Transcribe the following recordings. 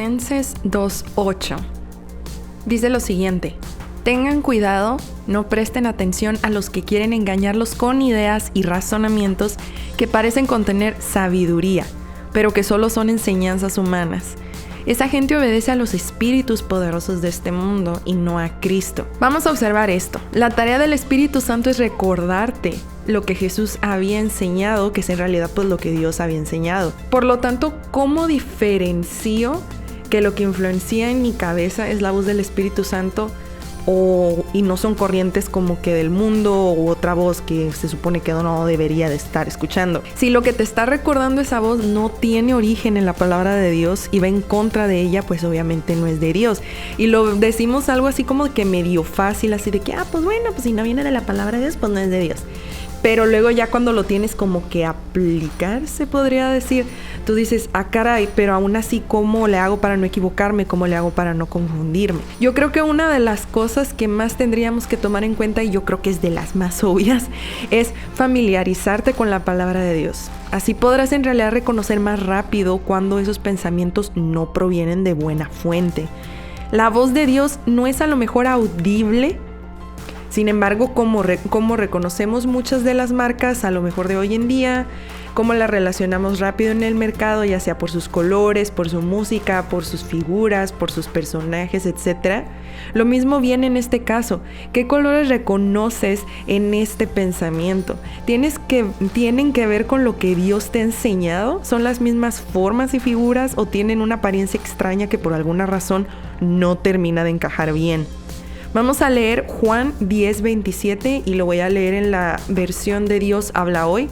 Colosenses 2:8 dice lo siguiente: tengan cuidado, no presten atención a los que quieren engañarlos con ideas y razonamientos que parecen contener sabiduría, pero que solo son enseñanzas humanas. Esa gente obedece a los espíritus poderosos de este mundo y no a Cristo. Vamos a observar esto. La tarea del Espíritu Santo es recordarte lo que Jesús había enseñado, que es en realidad pues lo que Dios había enseñado. Por lo tanto, ¿cómo diferencio que lo que influencia en mi cabeza es la voz del Espíritu Santo y no son corrientes como que del mundo u otra voz que se supone que no debería de estar escuchando? Si lo que te está recordando esa voz no tiene origen en la palabra de Dios y va en contra de ella, pues obviamente no es de Dios. Y lo decimos algo así como que medio fácil, así de que, pues bueno, pues si no viene de la palabra de Dios, pues no es de Dios. Pero luego ya cuando lo tienes como que aplicar, se podría decir, tú dices, caray, pero aún así, ¿cómo le hago para no equivocarme? ¿Cómo le hago para no confundirme? Yo creo que una de las cosas que más tendríamos que tomar en cuenta, y yo creo que es de las más obvias, es familiarizarte con la palabra de Dios. Así podrás en realidad reconocer más rápido cuando esos pensamientos no provienen de buena fuente. La voz de Dios no es a lo mejor audible. Sin embargo, como reconocemos muchas de las marcas, a lo mejor de hoy en día, cómo las relacionamos rápido en el mercado, ya sea por sus colores, por su música, por sus figuras, por sus personajes, etc. Lo mismo viene en este caso. ¿Qué colores reconoces en este pensamiento? ¿Tienen que ver con lo que Dios te ha enseñado? ¿Son las mismas formas y figuras o tienen una apariencia extraña que por alguna razón no termina de encajar bien? Vamos a leer Juan 10:27 y lo voy a leer en la versión de Dios habla hoy.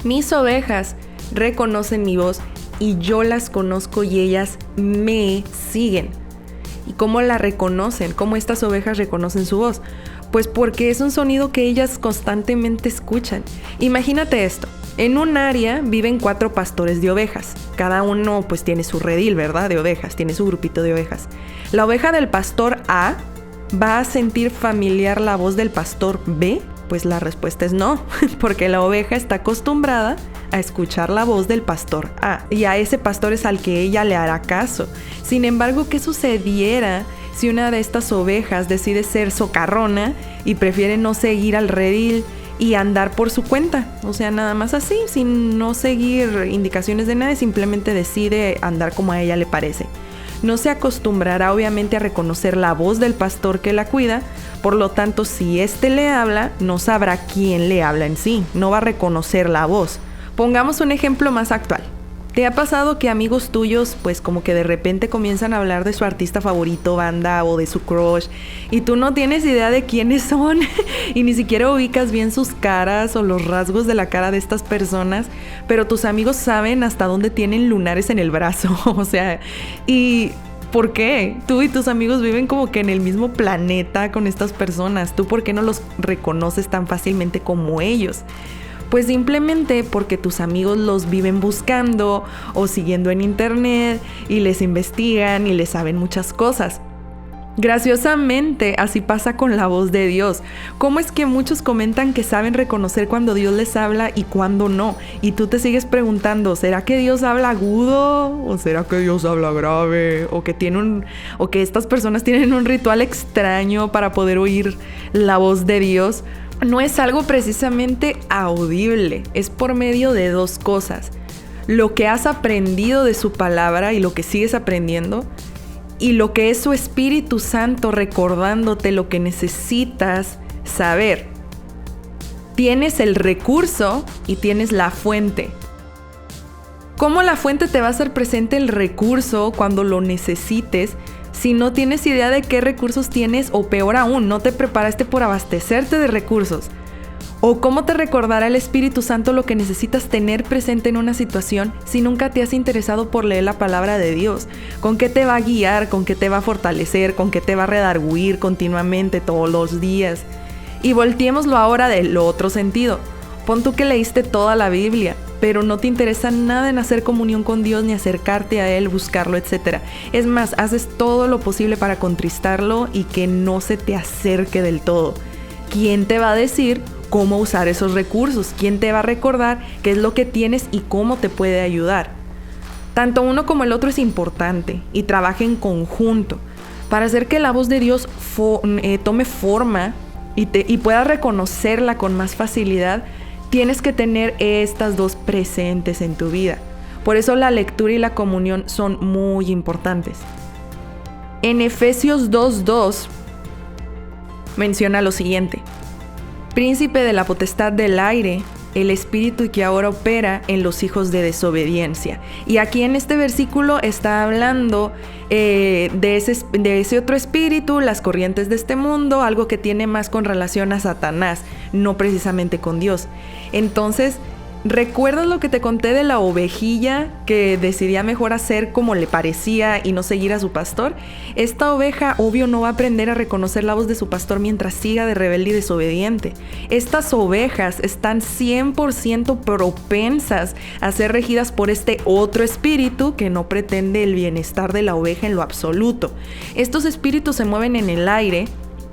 Mis ovejas reconocen mi voz y yo las conozco y ellas me siguen. ¿Y cómo la reconocen? ¿Cómo estas ovejas reconocen su voz? Pues porque es un sonido que ellas constantemente escuchan. Imagínate esto. En un área viven 4 pastores de ovejas. Cada uno pues tiene su redil, ¿verdad? De ovejas, tiene su grupito de ovejas. La oveja del pastor A ¿va a sentir familiar la voz del pastor B? Pues la respuesta es no, porque la oveja está acostumbrada a escuchar la voz del pastor A y a ese pastor es al que ella le hará caso. Sin embargo, ¿qué sucediera si una de estas ovejas decide ser socarrona y prefiere no seguir al redil y andar por su cuenta? O sea, nada más así, sin no seguir indicaciones de nadie, simplemente decide andar como a ella le parece. No se acostumbrará obviamente a reconocer la voz del pastor que la cuida, por lo tanto, si éste le habla, no sabrá quién le habla en sí, no va a reconocer la voz. Pongamos un ejemplo más actual. ¿Te ha pasado que amigos tuyos, pues como que de repente comienzan a hablar de su artista favorito, banda o de su crush, y tú no tienes idea de quiénes son y ni siquiera ubicas bien sus caras o los rasgos de la cara de estas personas, pero tus amigos saben hasta dónde tienen lunares en el brazo? O sea, ¿y por qué? Tú y tus amigos viven como que en el mismo planeta con estas personas. ¿Tú por qué no los reconoces tan fácilmente como ellos? Pues simplemente porque tus amigos los viven buscando o siguiendo en internet y les investigan y les saben muchas cosas. Graciosamente, así pasa con la voz de Dios. ¿Cómo es que muchos comentan que saben reconocer cuando Dios les habla y cuando no? Y tú te sigues preguntando, ¿será que Dios habla agudo? ¿O será que Dios habla grave? ¿O que estas personas tienen un ritual extraño para poder oír la voz de Dios? No es algo precisamente audible, es por medio de 2 cosas. Lo que has aprendido de su palabra y lo que sigues aprendiendo, y lo que es su Espíritu Santo recordándote lo que necesitas saber. Tienes el recurso y tienes la fuente. ¿Cómo la fuente te va a hacer presente el recurso cuando lo necesites si no tienes idea de qué recursos tienes o peor aún, no te preparaste por abastecerte de recursos? ¿O cómo te recordará el Espíritu Santo lo que necesitas tener presente en una situación si nunca te has interesado por leer la palabra de Dios? ¿Con qué te va a guiar? ¿Con qué te va a fortalecer? ¿Con qué te va a redarguir continuamente todos los días? Y volteémoslo ahora del otro sentido. Pon tú que leíste toda la Biblia, pero no te interesa nada en hacer comunión con Dios ni acercarte a Él, buscarlo, etc. Es más, haces todo lo posible para contristarlo y que no se te acerque del todo. ¿Quién te va a decir cómo usar esos recursos? ¿Quién te va a recordar qué es lo que tienes y cómo te puede ayudar? Tanto uno como el otro es importante y trabaja en conjunto para hacer que la voz de Dios tome forma y puedas reconocerla con más facilidad. Tienes que tener estas dos presentes en tu vida. Por eso la lectura y la comunión son muy importantes. En Efesios 2:2 menciona lo siguiente: príncipe de la potestad del aire, el espíritu que ahora opera en los hijos de desobediencia. Y aquí en este versículo está hablando de ese otro espíritu, las corrientes de este mundo, algo que tiene más con relación a Satanás, no precisamente con Dios. Entonces, ¿recuerdas lo que te conté de la ovejilla que decidía mejor hacer como le parecía y no seguir a su pastor? Esta oveja, obvio, no va a aprender a reconocer la voz de su pastor mientras siga de rebelde y desobediente. Estas ovejas están 100% propensas a ser regidas por este otro espíritu que no pretende el bienestar de la oveja en lo absoluto. Estos espíritus se mueven en el aire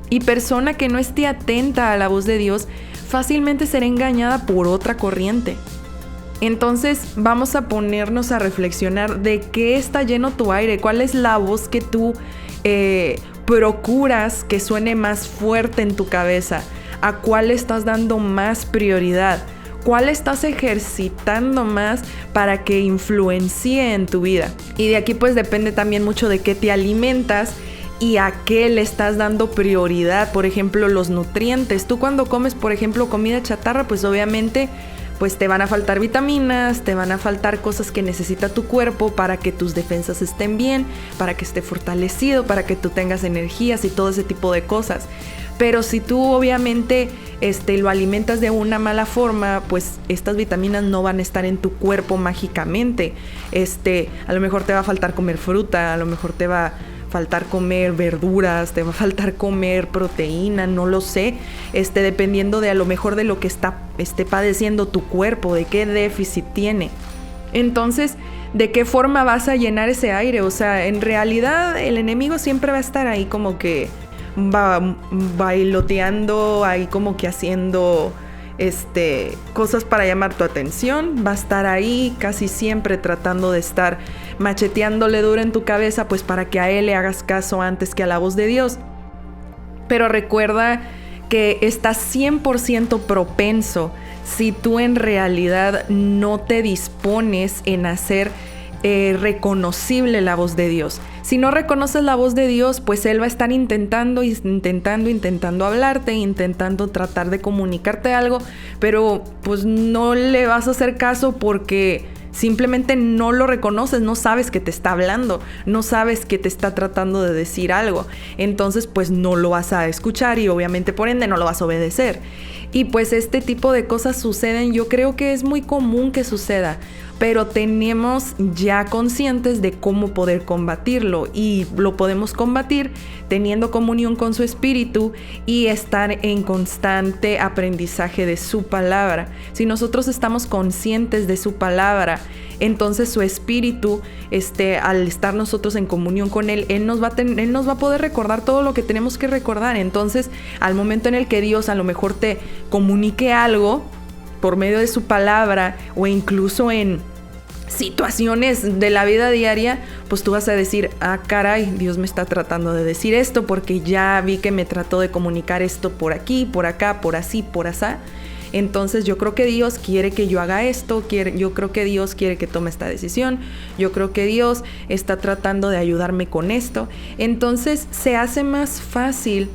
y persona que no esté atenta a la voz de Dios fácilmente será engañada por otra corriente. Entonces vamos a ponernos a reflexionar de qué está lleno tu aire, cuál es la voz que tú procuras que suene más fuerte en tu cabeza, a cuál estás dando más prioridad, cuál estás ejercitando más para que influencie en tu vida. Y de aquí pues depende también mucho de qué te alimentas y a qué le estás dando prioridad. Por ejemplo, los nutrientes. Tú cuando comes, por ejemplo, comida chatarra, pues obviamente pues te van a faltar vitaminas, te van a faltar cosas que necesita tu cuerpo para que tus defensas estén bien, para que esté fortalecido, para que tú tengas energías y todo ese tipo de cosas. Pero si tú obviamente lo alimentas de una mala forma, pues estas vitaminas no van a estar en tu cuerpo mágicamente. A lo mejor te va a faltar comer fruta, a lo mejor te va a faltar comer verduras, te va a faltar comer proteína, no lo sé, dependiendo de a lo mejor de lo que esté padeciendo tu cuerpo, de qué déficit tiene. Entonces, ¿de qué forma vas a llenar ese aire? O sea, en realidad el enemigo siempre va a estar ahí como que bailoteando, ahí como que haciendo cosas para llamar tu atención. Va a estar ahí casi siempre tratando de estar macheteándole duro en tu cabeza, pues para que a él le hagas caso antes que a la voz de Dios. Pero recuerda que estás 100% propenso si tú en realidad no te dispones en hacer reconocible la voz de Dios. Si no reconoces la voz de Dios, pues Él va a estar intentando hablarte, intentando tratar de comunicarte algo, pero pues no le vas a hacer caso porque simplemente no lo reconoces, no sabes que te está hablando, no sabes que te está tratando de decir algo. Entonces pues no lo vas a escuchar y obviamente por ende no lo vas a obedecer. Y pues este tipo de cosas suceden, yo creo que es muy común que suceda, pero tenemos ya conscientes de cómo poder combatirlo, y lo podemos combatir teniendo comunión con su espíritu y estar en constante aprendizaje de su palabra. Si nosotros estamos conscientes de su palabra, entonces su espíritu, al estar nosotros en comunión con él, él nos va a poder recordar todo lo que tenemos que recordar. Entonces, al momento en el que Dios a lo mejor te comunique algo por medio de su palabra, o incluso en situaciones de la vida diaria, pues tú vas a decir: ah, caray, Dios me está tratando de decir esto, porque ya vi que me trató de comunicar esto por aquí, por acá, por así, por asá. Entonces yo creo que Dios quiere que yo haga esto, yo creo que Dios quiere que tome esta decisión, yo creo que Dios está tratando de ayudarme con esto. Entonces se hace más fácil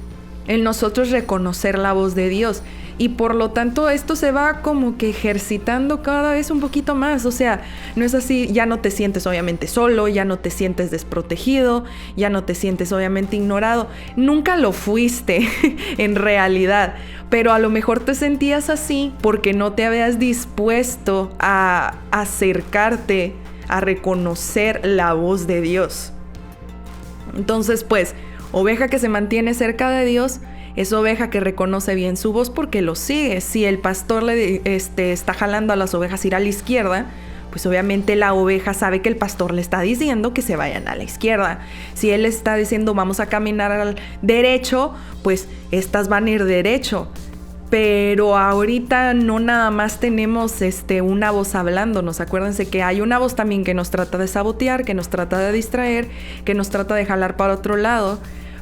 en nosotros reconocer la voz de Dios, y por lo tanto esto se va como que ejercitando cada vez un poquito más. O sea, no es así, ya no te sientes obviamente solo, ya no te sientes desprotegido, ya no te sientes obviamente ignorado. Nunca lo fuiste en realidad, pero a lo mejor te sentías así porque no te habías dispuesto a acercarte a reconocer la voz de Dios. Entonces pues, oveja que se mantiene cerca de Dios es oveja que reconoce bien su voz porque lo sigue. Si el pastor le está jalando a las ovejas ir a la izquierda, pues obviamente la oveja sabe que el pastor le está diciendo que se vayan a la izquierda. Si él está diciendo vamos a caminar al derecho, pues estas van a ir derecho. pero ahorita no nada más tenemos una voz hablándonos. Acuérdense que hay una voz también que nos trata de sabotear, que nos trata de distraer, que nos trata de jalar para otro lado.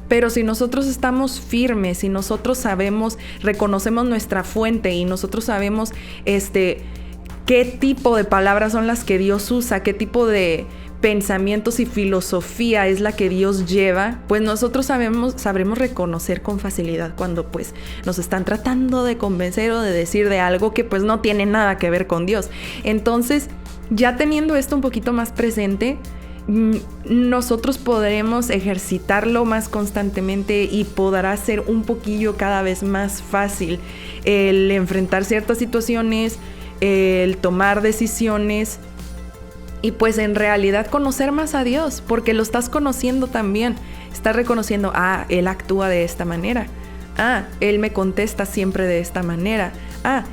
Pero si nosotros estamos firmes, si nosotros sabemos, reconocemos nuestra fuente y nosotros sabemos qué tipo de palabras son las que Dios usa, qué tipo de pensamientos y filosofía es la que Dios lleva, pues nosotros sabremos reconocer con facilidad cuando pues nos están tratando de convencer o de decir de algo que pues no tiene nada que ver con Dios. Entonces, ya teniendo esto un poquito más presente, nosotros podremos ejercitarlo más constantemente y podrá ser un poquillo cada vez más fácil el enfrentar ciertas situaciones, el tomar decisiones y pues en realidad conocer más a Dios, porque lo estás conociendo también. Estás reconociendo, Él actúa de esta manera. Él me contesta siempre de esta manera.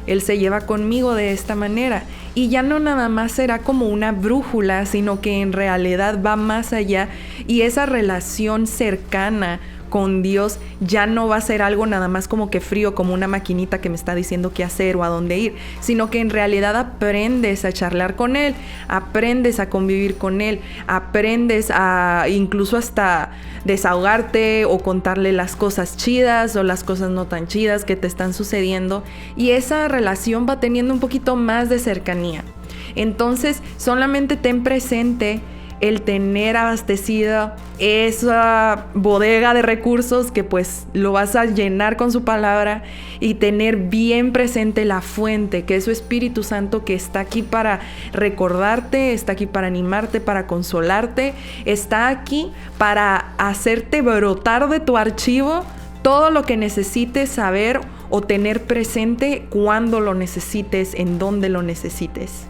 Él se lleva conmigo de esta manera. Y ya no nada más será como una brújula, sino que en realidad va más allá y esa relación cercana con Dios ya no va a ser algo nada más como que frío, como una maquinita que me está diciendo qué hacer o a dónde ir, sino que en realidad aprendes a charlar con Él, aprendes a convivir con Él, aprendes a incluso hasta desahogarte o contarle las cosas chidas o las cosas no tan chidas que te están sucediendo, y esa relación va teniendo un poquito más de cercanía. Entonces, solamente ten presente el tener abastecida esa bodega de recursos que pues lo vas a llenar con su palabra, y tener bien presente la fuente, que es su Espíritu Santo, que está aquí para recordarte, está aquí para animarte, para consolarte, está aquí para hacerte brotar de tu archivo todo lo que necesites saber o tener presente cuando lo necesites, en donde lo necesites.